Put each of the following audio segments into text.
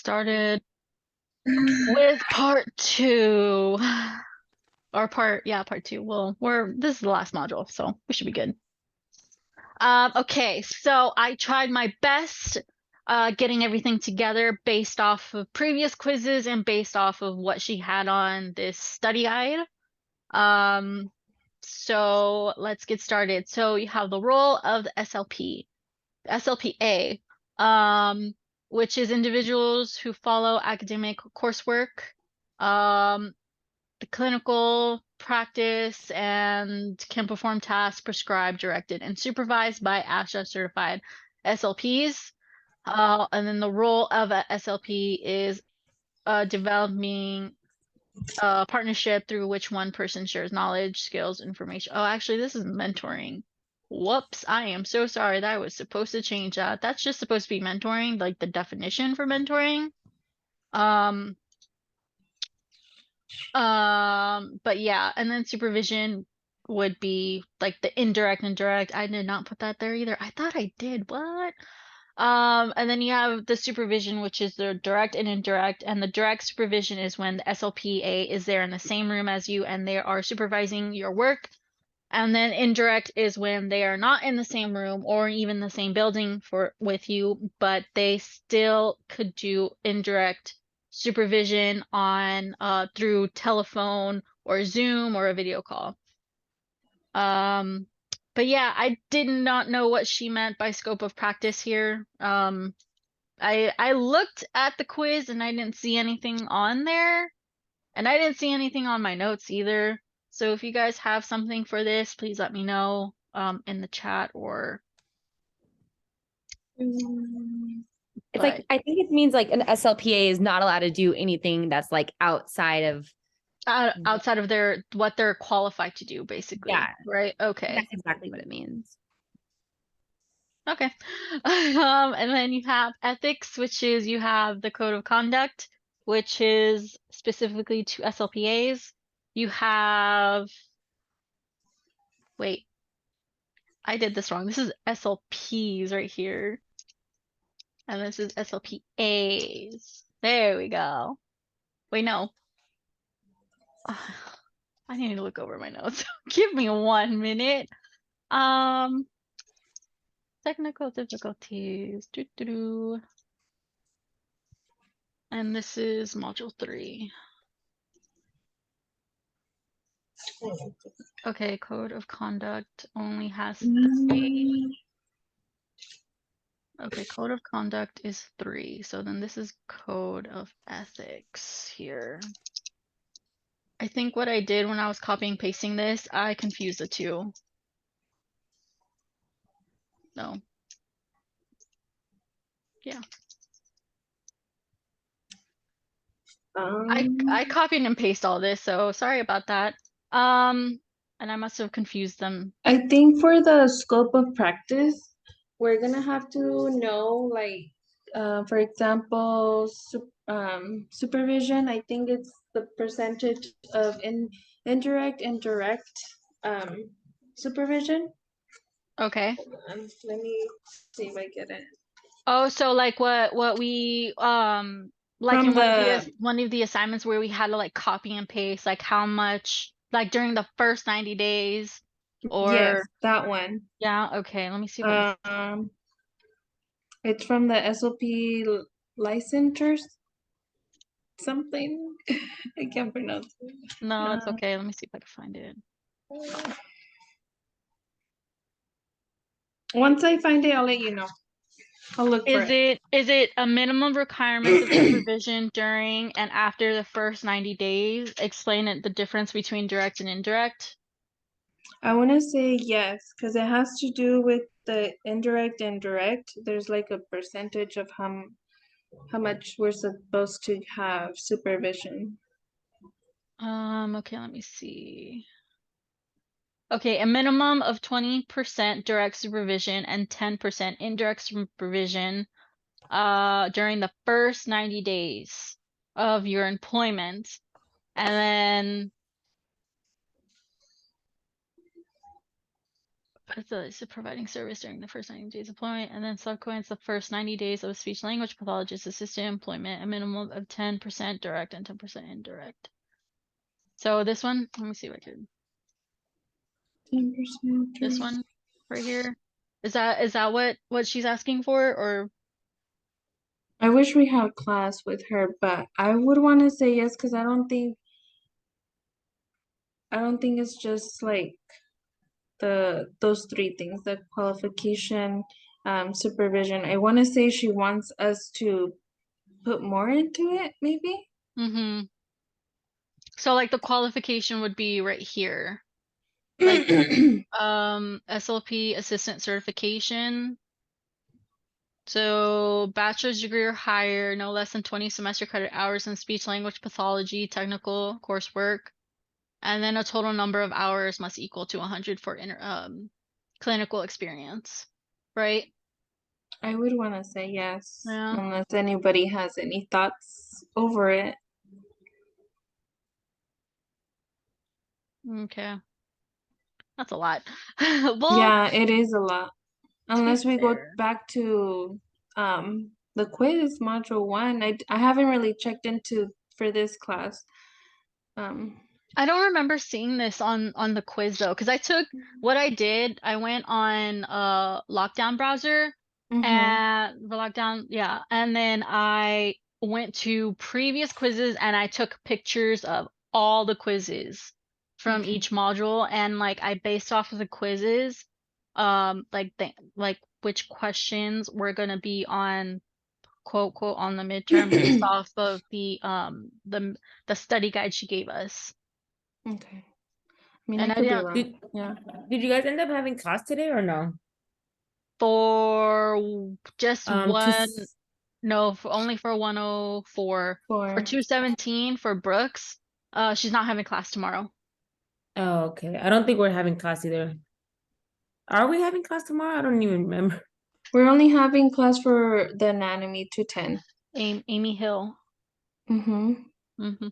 started with part 2. Or part 2. Well, this is the last module, so we should be good. Okay, so I tried my best getting everything together based off of previous quizzes and based off of what she had on this study guide. So let's get started. So you have the role of the SLP, SLPA, which is individuals who follow academic coursework, the clinical practice, and can perform tasks prescribed, directed, and supervised by ASHA certified SLPs. And then the role of a SLP is developing a partnership through which one person shares knowledge, skills, information. Oh, actually, this is mentoring. Whoops, I am so sorry. That was supposed to change that. That's just supposed to be mentoring, like the definition for mentoring. But yeah, and then supervision would be like the indirect and direct. I did not put that there either. I thought I did. What? And then you have the supervision, which is the direct and indirect. And the direct supervision is when the SLPA is there in the same room as you and they are supervising your work. And then indirect is when they are not in the same room or even the same building with you, but they still could do indirect supervision on through telephone or Zoom or a video call. But yeah, I did not know what she meant by scope of practice here. I looked at the quiz and I didn't see anything on there, and I didn't see anything on my notes either. So if you guys have something for this, please let me know in the chat or. It's like, I think it means like an SLPA is not allowed to do anything that's like outside of what they're qualified to do, basically. Yeah. Right? Okay. That's exactly what it means. Okay. And then you have ethics, which is you have the code of conduct, which is specifically to SLPAs. You have, wait, I did this wrong. This is SLPs right here. And this is SLPAs. There we go. Wait, no. I need to look over my notes. Give me 1 minute. Technical difficulties. And this is module 3. Okay, code of conduct only has 3. Okay, code of conduct is 3. So then this is code of ethics here. I think what I did when I was copying and pasting this, I confused the two. No. Yeah. I copied and pasted all this, so sorry about that. And I must have confused them. I think for the scope of practice, we're gonna have to know, like, for example, supervision. I think it's the percentage of indirect and direct supervision. Okay. Let me see if I get it. Oh, so like what we like From in one of the assignments where we had to like copy and paste like how much like during the first 90 days or yes, that one. Yeah, okay, let me see if I can. It's from the SOP licensures something. I can't pronounce it. No, it's okay. Let me see if I can find it. Once I find it, I'll let you know. I'll look for it. Is it a minimum requirement of supervision during and after the first 90 days? Explain it, the difference between direct and indirect. I want to say yes, because it has to do with the indirect and direct. There's like a percentage of how much we're supposed to have supervision. Okay, let me see. Okay, a minimum of 20% direct supervision and 10% indirect supervision during the first 90 days of your employment. And then Is providing service during the first 90 days of employment, and then subsequent the first 90 days of speech language pathologist assistant employment, a minimum of 10% direct and 10% indirect. So this one, let me see if I could. 10%. This one right here. Is that what she's asking for, or I wish we had class with her, but I would want to say yes because I don't think it's just like those three things, the qualification, supervision. I want to say she wants us to put more into it, maybe. mm-hmm. So like the qualification would be right here. Like SLP assistant certification. So bachelor's degree or higher, no less than 20 semester credit hours in speech language pathology technical coursework, and then a total number of hours must equal to 100 for clinical experience, right? I would want to say yes, Yeah. unless anybody has any thoughts over it. Okay. That's a lot. Well, Yeah, it is a lot. Unless we go fair. back to the quiz module 1. I haven't really checked into for this class. I don't remember seeing this on the quiz though, because I went on lockdown browser and the lockdown, yeah, and then I went to previous quizzes and I took pictures of all the quizzes from Okay. each module, and like I based off of the quizzes like which questions were gonna be on quote quote on the midterm based off of the study guide she gave us. Okay. I mean, And I I could be didn't wrong. Yeah. Did you guys end up having class today or no? for just To one, no, only for 104. For 4. 217 for Brooks, she's not having class tomorrow. oh, okay. I don't think we're having class either. Are we having class tomorrow? I don't even remember. We're only having class for the anatomy 210. Amy Hill. Mm-hmm. Mm-hmm.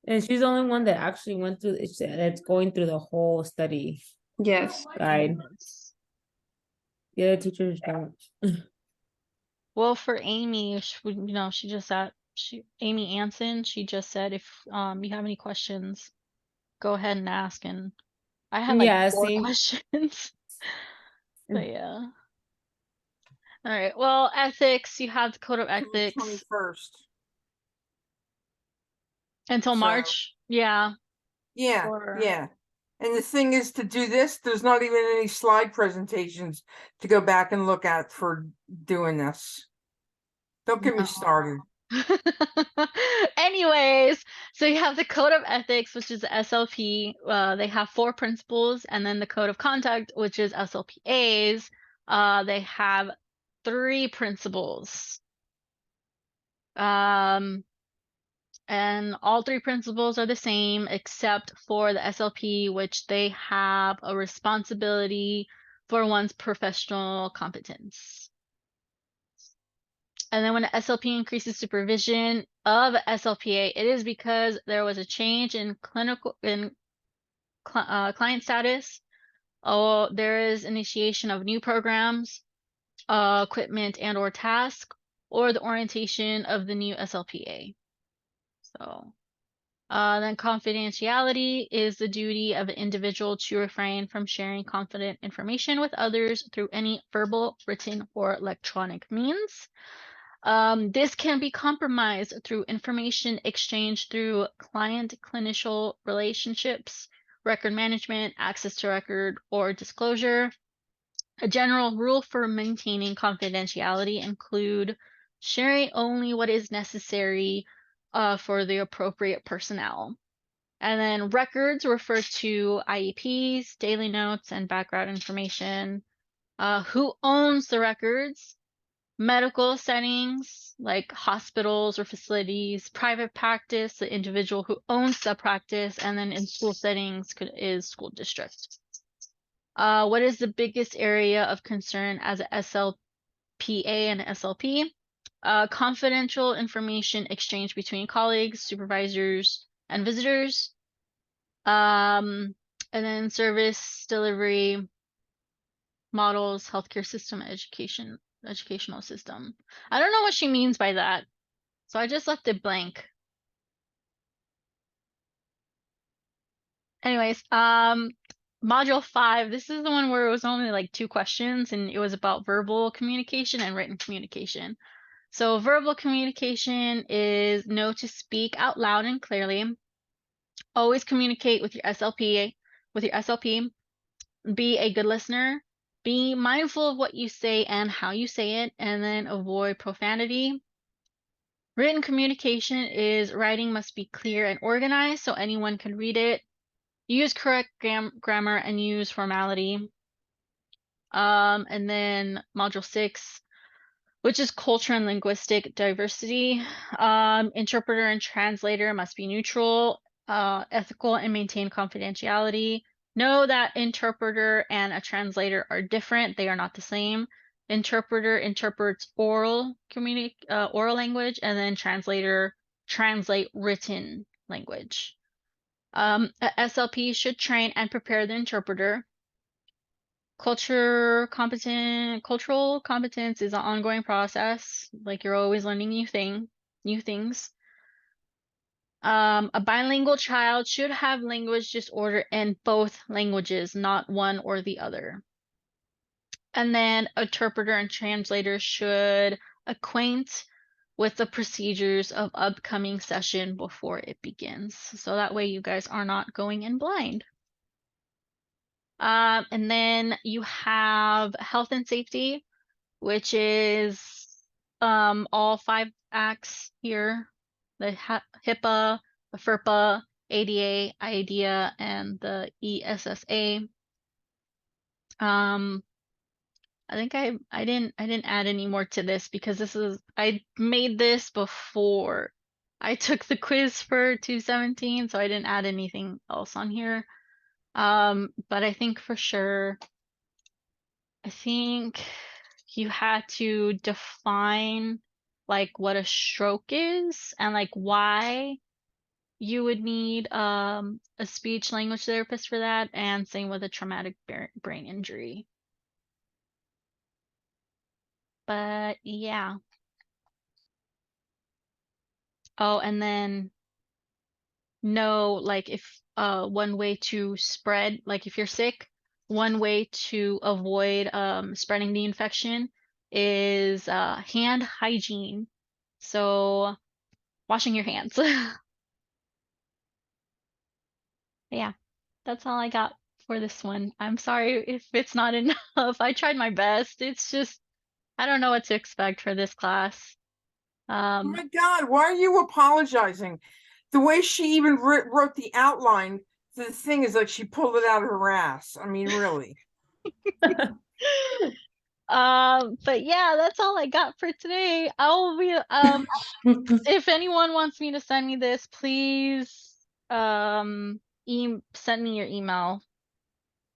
And she's the only one that actually went through that's going through the whole study Yes. guide. Yes. The other teachers don't. Well, for Amy, she just said Amy Anson, she just said if you have any questions, go ahead and ask, and I had like Yeah, 4 see. questions. But yeah. All right. Well, ethics, you have the code of Till the ethics 21st. until So- March. Yeah. Yeah, Or- yeah. And the thing is, to do this, there's not even any slide presentations to go back and look at for doing this. Don't get No. me started. Anyways, so you have the code of ethics, which is the SLP. They have 4 principles, and then the code of conduct, which is SLPA's. They have 3 principles. And all 3 principles are the same except for the SLP, which they have a responsibility for one's professional competence. And then when the SLP increases supervision of SLPA, it is because there was a change in client status. Oh, there is initiation of new programs, equipment and or task, or the orientation of the new SLPA. So then confidentiality is the duty of an individual to refrain from sharing confident information with others through any verbal, written, or electronic means. This can be compromised through information exchange through client-clinician relationships, record management, access to record, or disclosure. A general rule for maintaining confidentiality include sharing only what is necessary for the appropriate personnel. And then records refer to IEPs, daily notes, and background information. Who owns the records? Medical settings like hospitals or facilities, private practice, the individual who owns the practice, and then in school settings is school district. What is the biggest area of concern as a SLPA and SLP? Confidential information exchange between colleagues, supervisors, and visitors. And then service delivery models healthcare system educational system. I don't know what she means by that, so I just left it blank. Anyways, module 5, this is the one where it was only like 2 questions, and it was about verbal communication and written communication. So verbal communication is know to speak out loud and clearly. Always communicate with your SLP. Be a good listener. Be mindful of what you say and how you say it, and then avoid profanity. Written communication is writing must be clear and organized so anyone can read it. Use correct grammar and use formality. And then module 6, which is culture and linguistic diversity. Interpreter and translator must be neutral, ethical, and maintain confidentiality. Know that interpreter and a translator are different. They are not the same. Interpreter interprets oral language, and then translator translate written language. A SLP should train and prepare the interpreter. Cultural competence is an ongoing process. Like, you're always learning new things. A bilingual child should have language disorder in both languages, not one or the other. And then interpreter and translator should acquaint with the procedures of upcoming session before it begins. So that way you guys are not going in blind. And then you have health and safety, which is all 5 acts here: the HIPAA, the FERPA, ADA, IDEA, and the ESSA. I think I didn't add any more to this because I made this before I took the quiz for 217, so I didn't add anything else on here. But I think for sure, I think you had to define like what a stroke is and like why you would need a speech language therapist for that, and same with a traumatic brain injury. But yeah. Oh, and then know, like, if one way to spread, like if you're sick, one way to avoid spreading the infection is hand hygiene. So washing your hands. Yeah, that's all I got for this one. I'm sorry if it's not enough. I tried my best. It's just, I don't know what to expect for this class. Oh my God, why are you apologizing? The way she even wrote the outline, the thing is like she pulled it out of her ass. I mean, really. But yeah, that's all I got for today. I'll be if anyone wants me to send me this, please send me your email